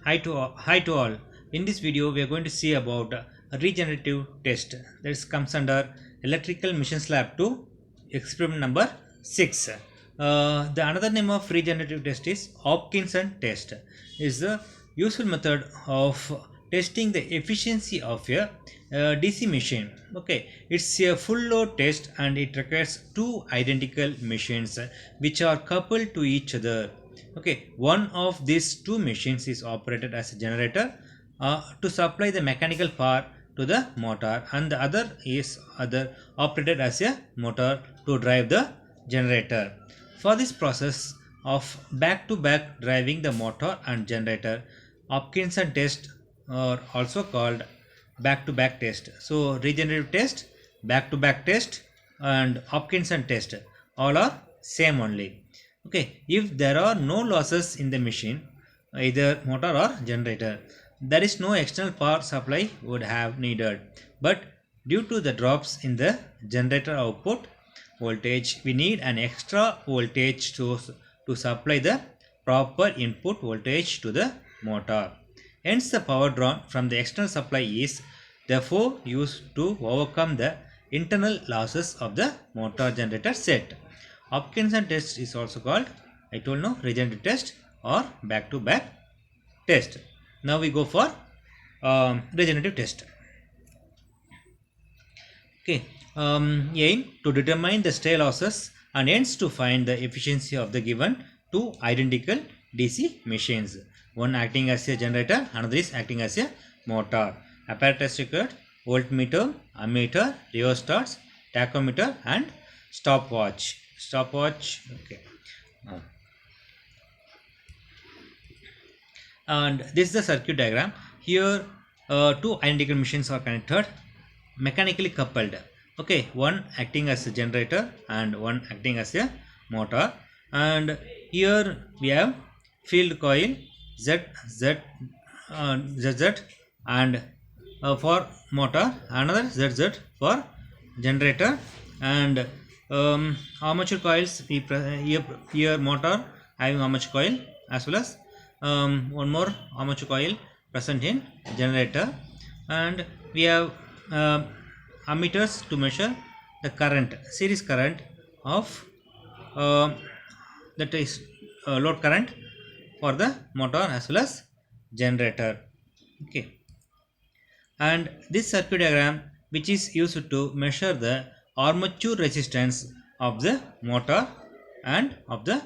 Hi to all. In this video, we are going to see about a regenerative test. This comes under Electrical Missions Lab 2, experiment number 6. The another name of regenerative test is Hopkinson test. Is the useful method of testing the efficiency of a DC machine. Okay, it's a full load test and it requires two identical machines which are coupled to each other. Okay, one of these two machines is operated as a generator to supply the mechanical power to the motor, and the other is operated as a motor to drive the generator. For this process of back to back driving the motor and generator, Hopkinson test are also called back to back test. So regenerative test, back to back test and Hopkinson test all are same only. Okay, if there are no losses in the machine, either motor or generator, there is no external power supply would have needed. But due to the drops in the generator output voltage, we need an extra voltage to supply the proper input voltage to the motor. Hence, the power drawn from the external supply is therefore used to overcome the internal losses of the motor generator set. Hopkinson test is also called, I told no, regenerative test or back to back test. Now we go for regenerative test. Okay, aim to determine the stray losses and hence to find the efficiency of the given two identical DC machines. One acting as a generator, another is acting as a motor. Apparatus required: voltmeter, ammeter, rheostats, tachometer and stopwatch. Okay. And this is the circuit diagram. Here two identical machines are connected, mechanically coupled. Okay, one acting as a generator and one acting as a motor. And here we have field coil ZZ and for motor, another ZZ for generator, and armature coils. Here motor having armature coil as well as one more armature coil present in generator, and we have ammeters to measure the current, series current of that is load current for the motor as well as generator. Okay, and this circuit diagram which is used to measure the armature resistance of the motor and of the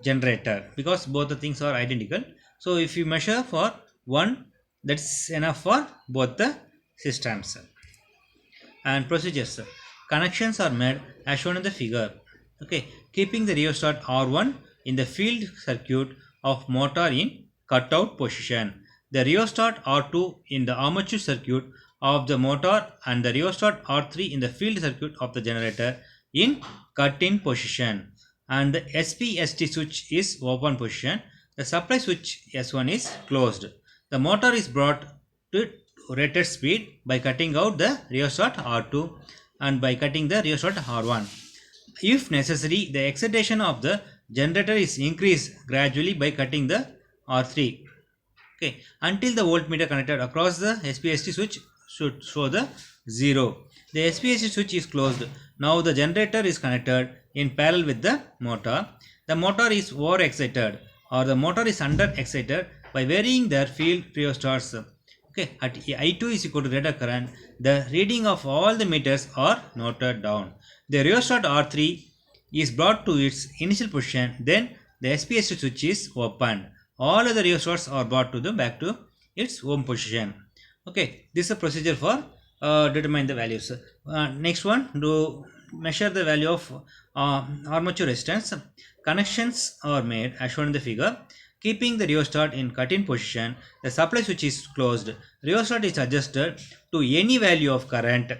generator, because both the things are identical. So if you measure for one, that's enough for both the systems. And procedures: connections are made as shown in the figure. Okay, keeping the rheostat R1 in the field circuit of motor in cutout position, the rheostat R2 in the armature circuit of the motor, and the rheostat R3 in the field circuit of the generator in cut-in position, and the SPST switch is open position. The supply switch S1 is closed. The motor is brought to rated speed by cutting out the rheostat R2 and by cutting the rheostat R1. If necessary, the excitation of the generator is increased gradually by cutting the R3. Okay, until the voltmeter connected across the SPST switch should show the 0. The SPST switch is closed. Now the generator is connected in parallel with the motor. The motor is over excited or the motor is under excited by varying their field rheostats. Okay, at I2 is equal to rated current, the reading of all the meters are noted down. The rheostat R3 is brought to its initial position, then the SPST switch is opened. All other rheostats are brought to the back to its home position. Okay, this is a procedure for determine the values. Next one, to measure the value of armature resistance. Connections are made as shown in the figure. Keeping the rheostat in cut-in position, the supply switch is closed. Rheostat is adjusted to any value of current,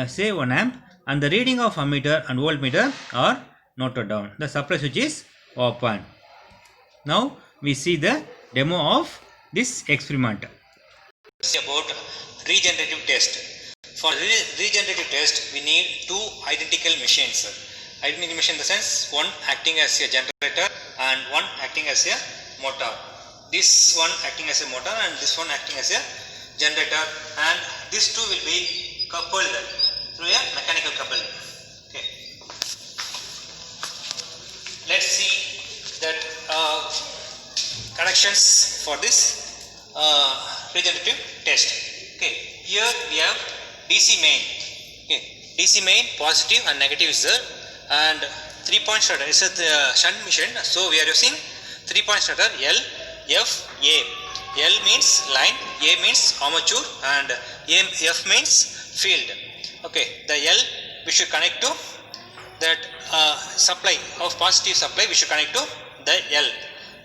say 1 amp, and the reading of ammeter and voltmeter are noted down. The supply switch is open. Now we see the demo of this experiment. It's about regenerative test. For regenerative test, we need two identical machines. Identical machine in the sense one acting as a generator and one acting as a motor. this one acting as a motor and this one acting as a generator, and these two will be coupled through a mechanical couple. Okay, let's see that connections for this regenerative test. Okay, here we have DC main. Okay, DC main positive and negative is there, and 3-point starter. It's a shunt machine, so we are using 3-point starter L, F, A. L means line, A means armature, and F means field. Okay, the L we should connect to that supply of positive supply, we should connect to the L,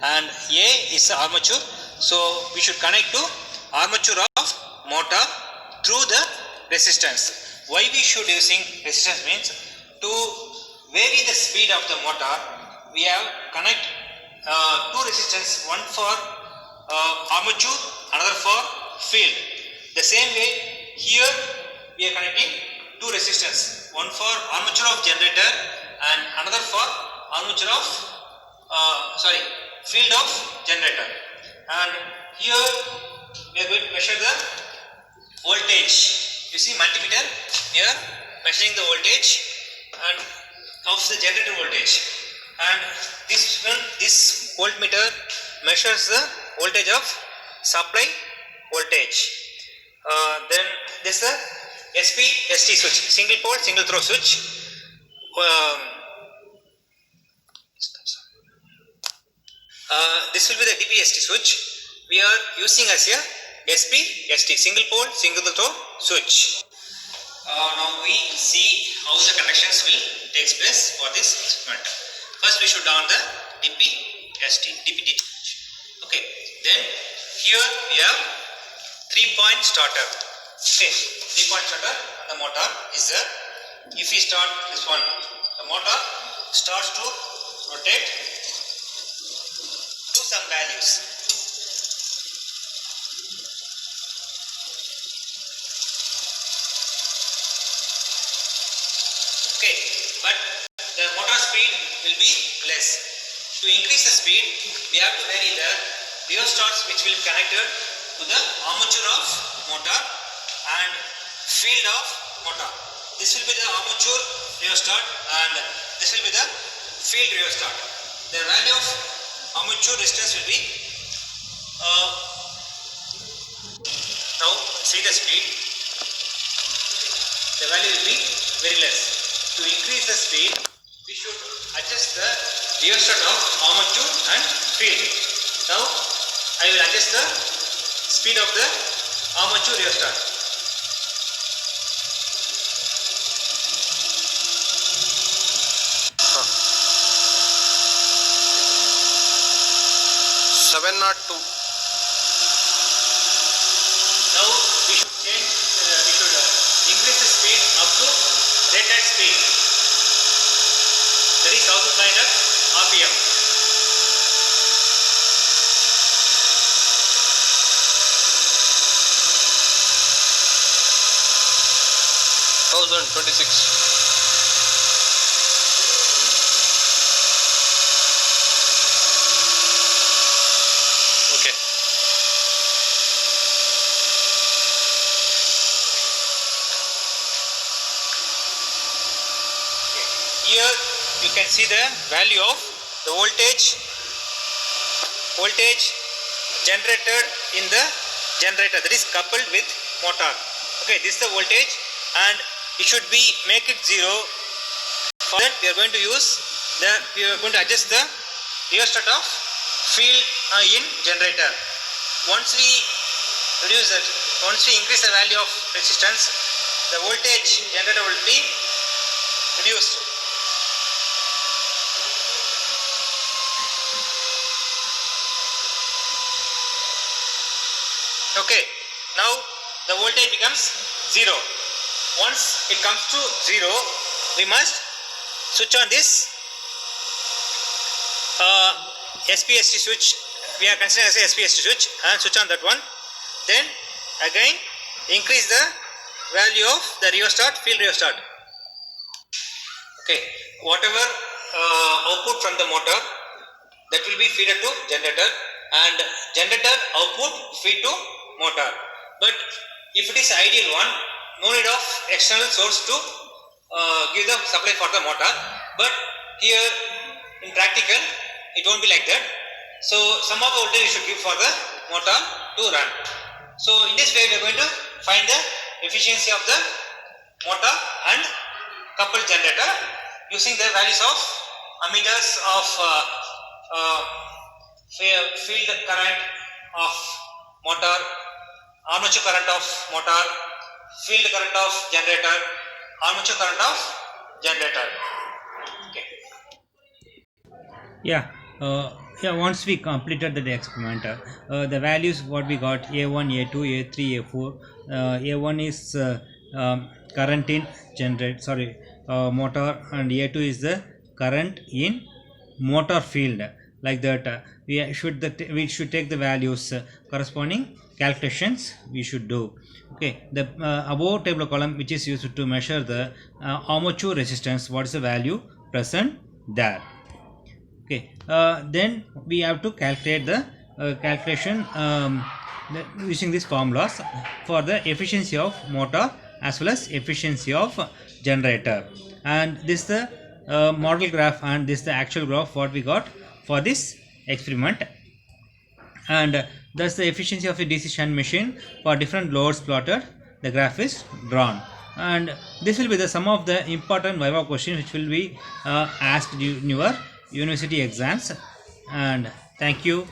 and A is the armature, so we should connect to armature of motor through the resistance. Why we should using resistance means to vary the speed of the motor, we have connect two resistance, one for armature, another for field. The same way here we are connecting two resistance, one for armature of generator and another for armature of field of generator. And here we are going to measure the voltage. You see multimeter here measuring the voltage and of the generator voltage, and this voltmeter measures the voltage of supply voltage. Then this is the SP-ST switch, single pole single throw switch. This will be the DP-ST switch. We are using as a SP-ST, single pole single throw switch. Now we see how the connections will take place for this experiment. First we should down the DP-ST switch. Okay, then here we have 3-point starter. Okay, 3-point starter and the motor is there. If we start this one, the motor starts to rotate to some values. Okay, but the motor speed will be less. To increase the speed, we have to vary the rheostats which will be connected to the armature of motor and field of motor. This will be the armature rheostat and this will be the field rheostat. The value of armature resistance will be now see the speed. The value will be very less. To increase the speed, we should adjust the rheostat of armature and field. Now I will adjust the speed of the armature rheostat. Now we should increase the speed up to rated speed, that is 1900 RPM. Okay. Here you can see the value of the voltage generated in the generator, that is coupled with motor. Okay, this is the voltage and it should be make it 0. For that we are going to adjust the rheostat of field in generator. Once we increase the value of resistance, the voltage generator will be reduced. Okay, now the voltage becomes 0. Once it comes to 0, we must switch on this SP-ST switch. We are considering as a SP-ST switch and switch on that one. Then again increase the value of the rheostat, field rheostat. Okay, whatever output from the motor, that will be fed to generator, and generator output feed to motor. But if it is ideal one, no need of external source to give the supply for the motor. But here in practical it won't be like that. So some of the voltage you should give for the motor to run. So in this way we are going to find the efficiency of the motor and coupled generator using the values of ammeters of field current of motor, armature current of motor, field current of generator, armature current of generator. Okay. Yeah, once we completed the experiment, the values what we got: A1, A2, A3, A4. A1 is current in motor, and A2 is the current in motor field. Like that, we should take the values corresponding calculations we should do. Okay, the above table column, which is used to measure the armature resistance, what is the value present there. Okay, then we have to calculate the calculation using these formulas for the efficiency of motor as well as efficiency of generator. And this is the model graph, and this is the actual graph what we got for this experiment. And thus the efficiency of a DC shunt machine for different loads plotted, the graph is drawn. And this will be the some of the important Viva questions which will be asked in your university exams. And thank you.